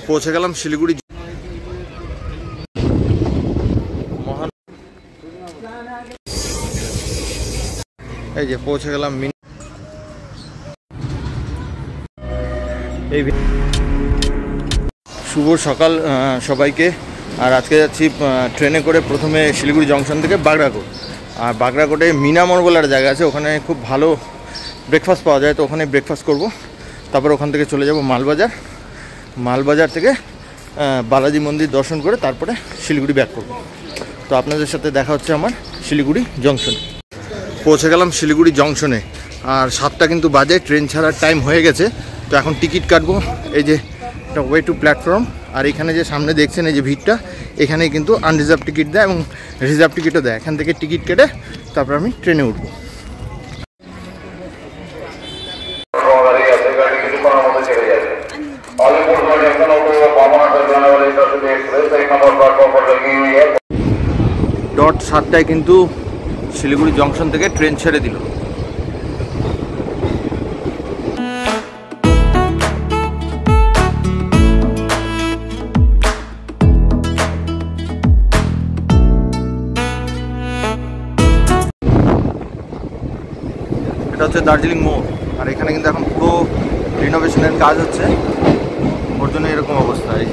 পৌঁছে গেলাম শিলিগুড়ি এই যে পৌঁছে গেলাম এই শুভ সকাল সবাইকে। আর আজকে যাচ্ছি ট্রেনে করে প্রথমে শিলিগুড়ি জংশন থেকে বাগড়াকোট। আর বাগড়াকোটে মিনামোড় বলার জায়গা আছে, ওখানে খুব ভালো ব্রেকফাস্ট পাওয়া যায়, তো ওখানে ব্রেকফাস্ট করব। তারপর ওখান থেকে চলে যাব মালবাজার। মালবাজার থেকে বালাজি মন্দির দর্শন করে তারপরে শিলিগুড়ি ব্যাক করব। তো আপনাদের সাথে দেখা হচ্ছে আমার শিলিগুড়ি জংশন। পৌঁছে গেলাম শিলিগুড়ি জংশনে। আর 7টা কিন্তু বাজে, ট্রেন ছাড়ার টাইম হয়ে গেছে। তো এখন টিকিট কাটবো। এই যে এটা ওয়ে টু প্ল্যাটফর্ম। আর এখানে যে সামনে দেখছেন এই যে ভিড়টা, এখানে কিন্তু আনরিজার্ভ টিকিট দেয় এবং রিজার্ভ টিকিটও দেয়। এখান থেকে টিকিট কেটে তারপর আমি ট্রেনে উঠবো। ডট 7টায় কিন্তু শিলিগুড়ি জংশন থেকে ট্রেন ছেড়ে দিল। এটা হচ্ছে দার্জিলিং মোড়। আর এখানে কিন্তু এখন পুরো রিনোভেশনের কাজ হচ্ছে, ওর জন্য এরকম অবস্থা। এই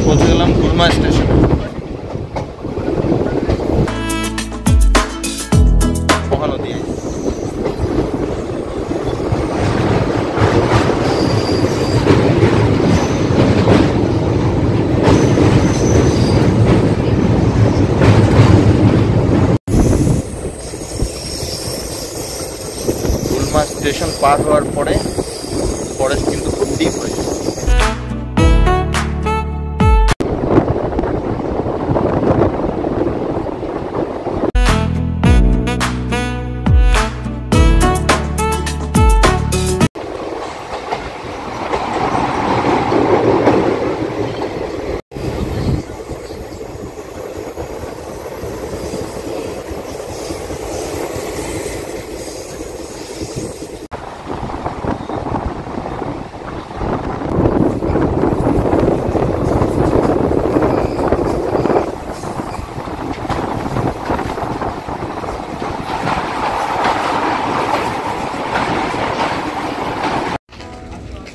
পৌঁছে গেলাম গুলমা স্টেশন। মহানদী গুলমা স্টেশন পার হওয়ার পরে ফরেস্ট কিন্তু খুব ডিপ হয়ে যায়।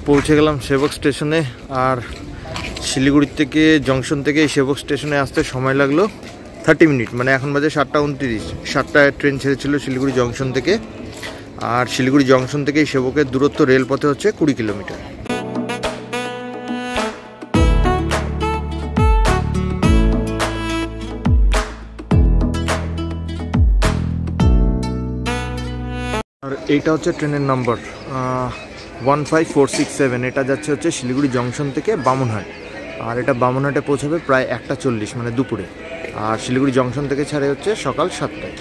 পৌঁছে গেলাম সেবক স্টেশনে। আর শিলিগুড়ি থেকে জংশন থেকে সেবক স্টেশনে আসতে সময় লাগলো 30 মিনিট, মানে এখন বাজে 7:29। 7টায় ট্রেন ছেড়েছিল শিলিগুড়ি জংশন থেকে। আর শিলিগুড়ি জংশন থেকে সেবকের দূরত্ব রেলপথে হচ্ছে 20 কিলোমিটার। আর এইটা হচ্ছে ট্রেনের নাম্বার 15467। এটা যাচ্ছে হচ্ছে শিলিগুড়ি জংশন থেকে বামুনহাট। আর এটা বামুনহাটে পৌঁছাবে প্রায় 1:40, মানে দুপুরে। আর শিলিগুড়ি জংশন থেকে ছাড়ে হচ্ছে সকাল 7টায়।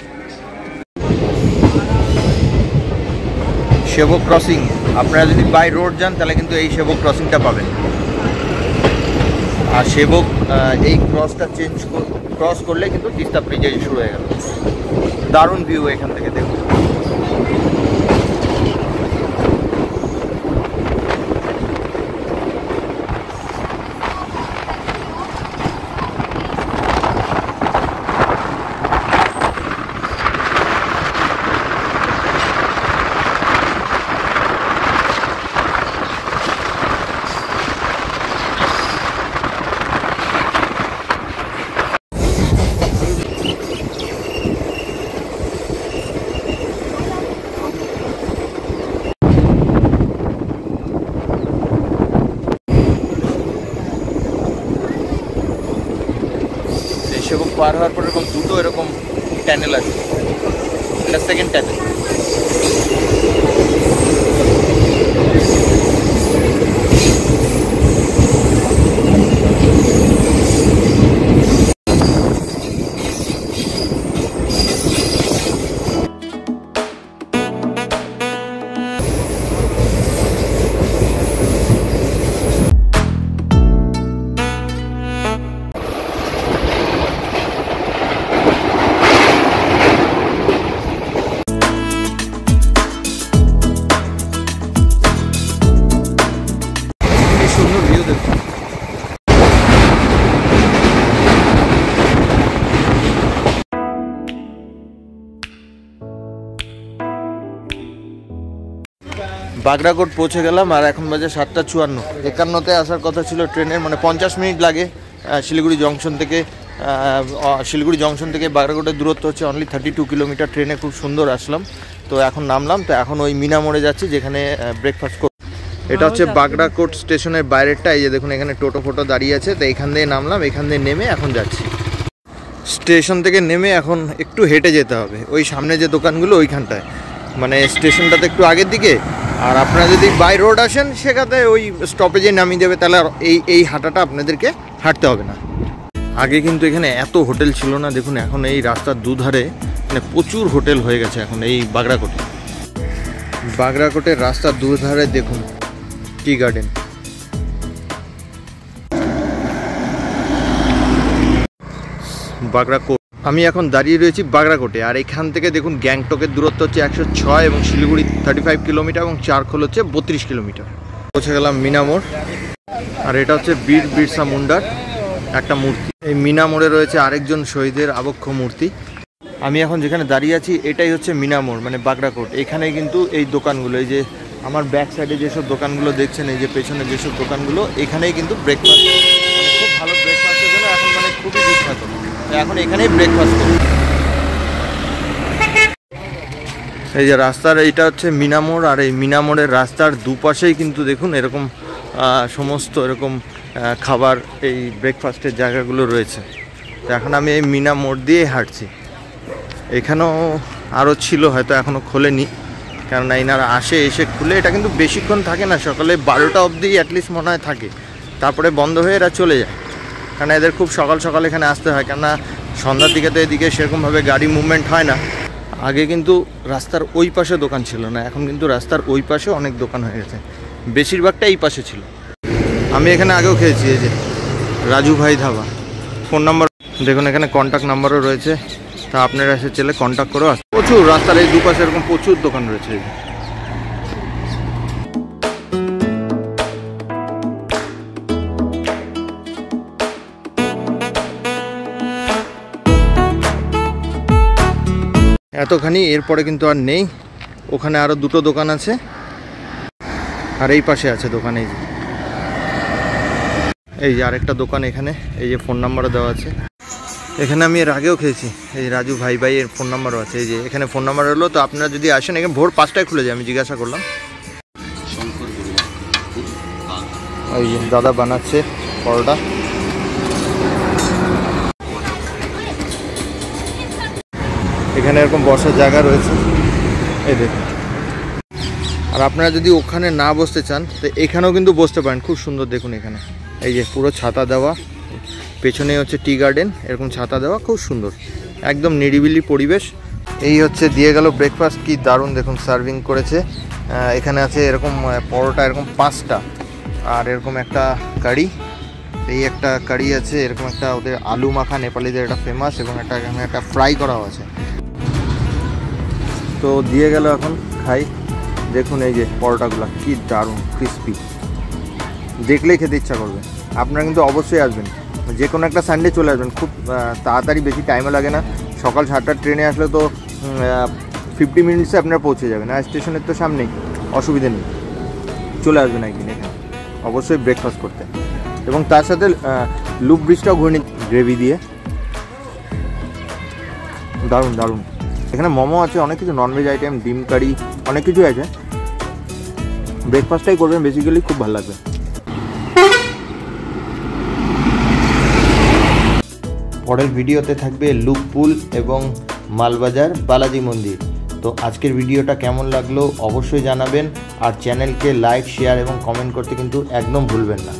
সেবক ক্রসিং, আপনারা যদি বাই রোড যান তাহলে কিন্তু এই সেবক ক্রসিংটা পাবেন। আর সেবক এই ক্রসটা ক্রস করলে কিন্তু তিস্তা ব্রিজে শুরু হয়ে গেল। দারুণ ভিউ এখান থেকে দেখুন। সেবক পার হওয়ার পর এরকম দুটো এরকম ট্যানেল আছে, এটা সেকেন্ড ট্যানেল। বাগড়াকোট পৌঁছে গেলাম আর এখন বাজে 7:54। 51-তে আসার কথা ছিল ট্রেনের, মানে 50 মিনিট লাগে শিলিগুড়ি জংশন থেকে বাগড়াকোটের দূরত্ব হচ্ছে অনলি 32 কিলোমিটার। ট্রেনে খুব সুন্দর আসলাম। তো এখন নামলাম, তো এখন ওই মিনা মোড়ে যাচ্ছি যেখানে ব্রেকফাস্ট করব। এটা হচ্ছে বাগড়াকোট স্টেশনের বাইরেরটা। এই যে দেখুন এখানে টোটো ফোটো দাঁড়িয়ে আছে, তো এখান দিয়ে নামলাম, এখান দিয়ে নেমে এখন যাচ্ছি। স্টেশন থেকে নেমে এখন একটু হেঁটে যেতে হবে, ওই সামনে যে দোকানগুলো ওইখানটায়, মানে স্টেশনটাতে একটু আগের দিকে। আর আপনারা যদি বাই রোড আসেন সেখানে ওই স্টপেজে নামিয়ে দেবে, তাহলে এই হাঁটাটা আপনাদেরকে হাঁটতে হবে না। আগে কিন্তু এখানে এত হোটেল ছিল না, দেখুন এখন এই রাস্তার দুধারে মানে প্রচুর হোটেল হয়ে গেছে এখন এই বাগড়াকোটের রাস্তার দুধারে দেখুন টি গার্ডেন। বাগড়াকোট, আমি এখন দাঁড়িয়ে রয়েছি বাগড়াকোটে। আর এখান থেকে দেখুন গ্যাংটকের দূরত্ব হচ্ছে 106 এবং শিলিগুড়ি 35 কিলোমিটার এবং চারখোল হচ্ছে 32 কিলোমিটার। পৌঁছে গেলাম মিনা মোড়। আর এটা হচ্ছে বীর বিরসা মুন্ডার একটা মূর্তি। এই মিনা মোড়ে রয়েছে আরেকজন শহীদের আবক্ষ মূর্তি। আমি এখন যেখানে দাঁড়িয়ে আছি এটাই হচ্ছে মিনা মোড়, মানে বাগড়াকোট। এখানে কিন্তু এই দোকানগুলো, এই যে আমার ব্যাক সাইডে যেসব দোকানগুলো দেখছেন, এই যে পেছনে যেসব দোকানগুলো, এখানেই কিন্তু ব্রেকফাস্ট, মানে খুব ভালো ব্রেকফাস্টের জন্য এখন মানে খুবই বিখ্যাত। এখন এখানেই ব্রেকফাস্ট করি। এই যে রাস্তার এইটা হচ্ছে মিনা মোড়, আর এই মিনা মোড়ের রাস্তার দুপাশেই কিন্তু দেখুন এরকম সমস্ত এরকম খাবার, এই ব্রেকফাস্টের জায়গাগুলো রয়েছে। তো এখন আমি এই মিনা মোড় দিয়ে হাঁটছি। এখানেও আরও ছিল, হয়তো এখনও খোলেনি, কেননা এনারা এসে খুলে। এটা কিন্তু বেশিক্ষণ থাকে না, সকালে 12টা অবধি অ্যাটলিস্ট মনে হয় থাকে, তারপরে বন্ধ হয়ে এরা চলে যায়। কারণ এদের খুব সকাল সকাল এখানে আসতে হয়, কেননা সন্ধ্যার দিকে তো এদিকে সেরকমভাবে গাড়ি মুভমেন্ট হয় না। আগে কিন্তু রাস্তার ওই পাশে দোকান ছিল না, এখন কিন্তু রাস্তার ওই পাশে অনেক দোকান হয়ে গেছে, বেশিরভাগটা এই পাশে ছিল। আমি এখানে আগেও খেয়েছি, এই যে রাজু ভাই ধাবা। ফোন নাম্বার দেখুন, এখানে কন্ট্যাক্ট নাম্বারও রয়েছে, তা আপনারা এসে চলে কন্ট্যাক্ট করেও আসেন। প্রচুর রাস্তার এই দুপাশে এরকম প্রচুর দোকান রয়েছে। এতখানি, এরপরে কিন্তু আর নেই। ওখানে আরও দুটো দোকান আছে, আর এই পাশে আছে দোকান। এই যে আরেকটা দোকান এখানে, এই যে ফোন নাম্বারও দেওয়া আছে। এখানে আমি এর আগেও খেয়েছি, এই রাজু ভাইয়ের ফোন নাম্বারও আছে। এই যে এখানে ফোন নাম্বার হলো, তো আপনারা যদি আসেন, এখানে ভোর 5টায় খুলে যায়, আমি জিজ্ঞাসা করলাম। ওই যে দাদা বানাচ্ছে পরোটা। এখানে এরকম বসার জায়গা রয়েছে, এই দেখুন। আর আপনারা যদি ওখানে না বসতে চান, তো এখানেও কিন্তু বসতে পারেন, খুব সুন্দর। দেখুন এখানে এই যে পুরো ছাতা দেওয়া, পেছনে হচ্ছে টি গার্ডেন, এরকম ছাতা দেওয়া, খুব সুন্দর, একদম নিরিবিলি পরিবেশ। এই হচ্ছে দিয়ে গেল ব্রেকফাস্ট, কি দারুণ দেখুন সার্ভিং করেছে। এখানে আছে এরকম পরোটা, এরকম 5টা, আর এরকম একটা কারি, এই একটা কারি আছে, এরকম একটা ওদের আলু মাখা নেপালিদের এটা ফেমাস, এবং এখানে একটা ফ্রাই করাও আছে। তো দিয়ে গেল, এখন খাই। দেখুন এই যে পরোটাগুলো কি দারুণ ক্রিস্পি, দেখলেই খেতে ইচ্ছা করবে। আপনারা কিন্তু অবশ্যই আসবেন, যে কোনো একটা সানডে চলে আসবেন, খুব তাড়াতাড়ি, বেশি টাইমও লাগে না। সকাল 7টার ট্রেনে আসলে তো 50 মিনিটসে আপনারা পৌঁছে যাবেন, আর স্টেশনের তো সামনেই, অসুবিধা নেই। চলে আসবেন একদিন এখানে অবশ্যই ব্রেকফাস্ট করতে, এবং তার সাথে লুপ ব্রিজটাও ঘুরে নিন গ্রেভি দিয়ে, দারুণ দারুণ। এখানে মোমো আছে, অনেক কিছু ননভেজ আইটেম, ডিম কারি, অনেক কিছু আছে। ব্রেকফাস্টটাই করবেন বেসিক্যালি, খুব ভালো লাগবে। পরের ভিডিওতে থাকবে লুপ পুল এবং মালবাজার বালাজি মন্দির। তো আজকের ভিডিওটা কেমন লাগলো অবশ্যই জানাবেন, আর চ্যানেলকে লাইক, শেয়ার এবং কমেন্ট করতে কিন্তু একদম ভুলবেন না।